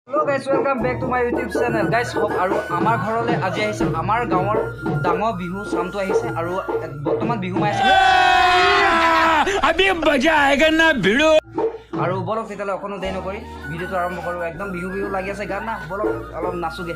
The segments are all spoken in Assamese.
Hello guys, welcome back to my YouTube channel. Guys, আৰু আমাৰ ঘৰলৈ আজি আহিছে আমাৰ গাঁৱৰ ডাঙৰ বিহু সামটো আহিছে আৰু বৰ্তমান বিহু মাই আছে। अभी मजा आएगा ना भिड़ो আৰু বলক তেতিয়ালে অকনো দেৰি নকৰি ভিডিওটো আৰম্ভ কৰো। একদম বিহু বিহু লাগি আছে গান না, বলক অলপ নাচুগে।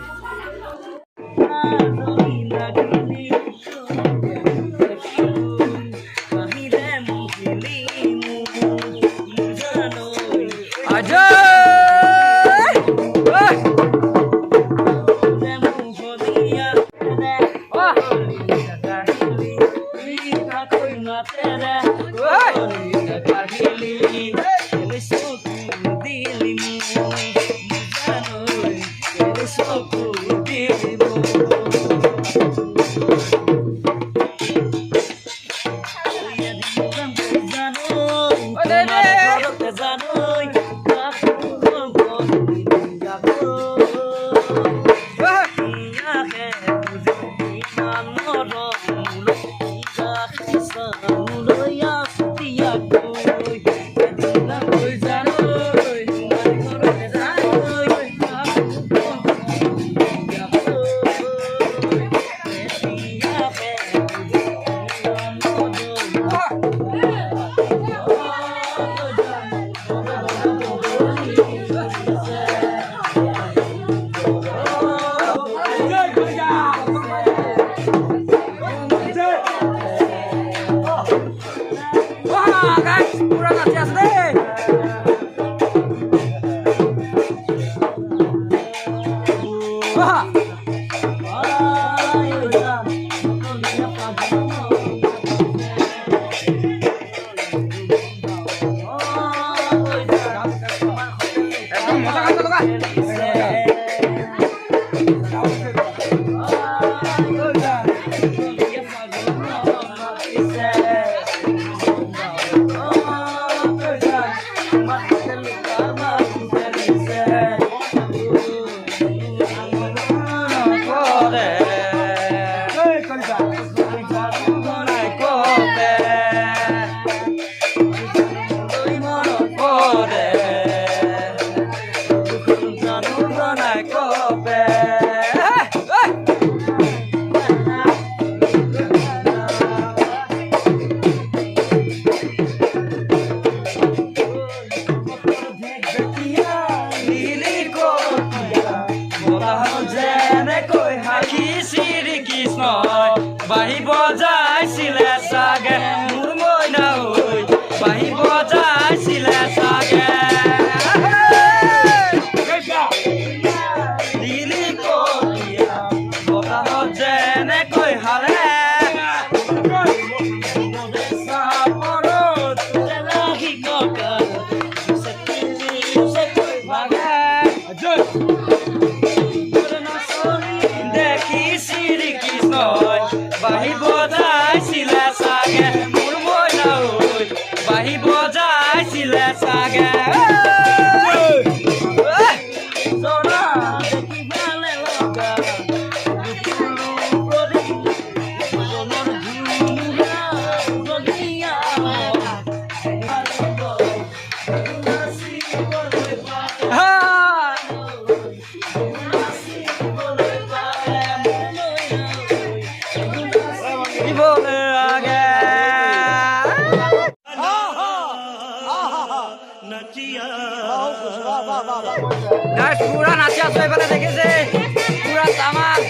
বাহি বজাইছিলে চাগে মোৰ মইনা হৈ বাহি বজাইছিলে চাগে দিলি কলিয়া বতাহত যেনেকৈ হালে দেখি শ্ৰীকৃষ্ণ বাহি বজাইছিলে চাগে মোৰ মইনা হৈ বাহি বজাইছিলে চাগে Guys, pura naci aso pada dekhise pura tamak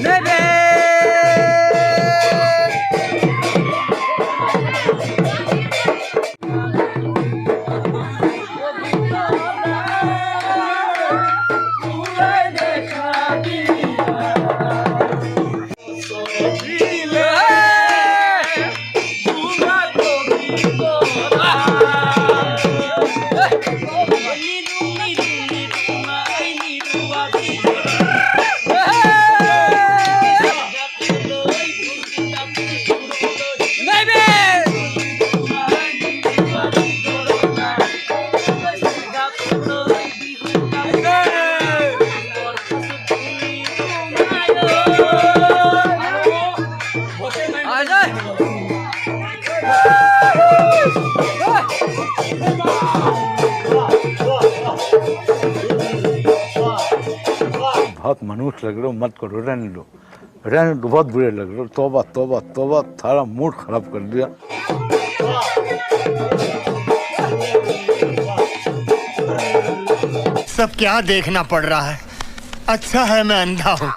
nebe बहुत मनुष्य लग रहे हो, मत करो, रहने दो, बहुत बुरे लग रहे हो। तौबा तौबा तौबा, सारा मूड खराब कर दिया। सब क्या देखना पड़ रहा है, अच्छा है मैं अंधा हूँ।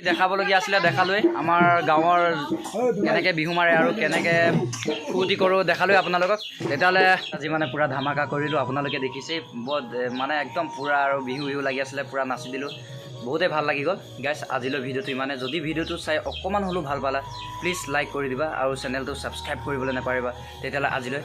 দেখাবলগীয়া আছিলে দেখালৈ আমাৰ গাঁৱৰ কেনেকৈ বিহু মাৰে আৰু কেনেকৈ ফূৰ্তি কৰোঁ দেখালৈ আপোনালোকক। তেতিয়াহ'লে আজি মানে পূৰা ধামাকা কৰিলোঁ, আপোনালোকে দেখিছেই বৰ মানে একদম পূৰা আৰু বিহু বিহু লাগি আছিলে, পূৰা নাচি দিলোঁ, বহুতেই ভাল লাগি গ'ল। গাইছ আজিলৈ ভিডিঅ'টো ইমানে। যদি ভিডিঅ'টো চাই অকণমান হ'লেও ভাল পালা প্লিজ লাইক কৰি দিবা আৰু চেনেলটো ছাবস্ক্ৰাইব কৰিবলৈ নাপাৰিবা। তেতিয়াহ'লে আজিলৈ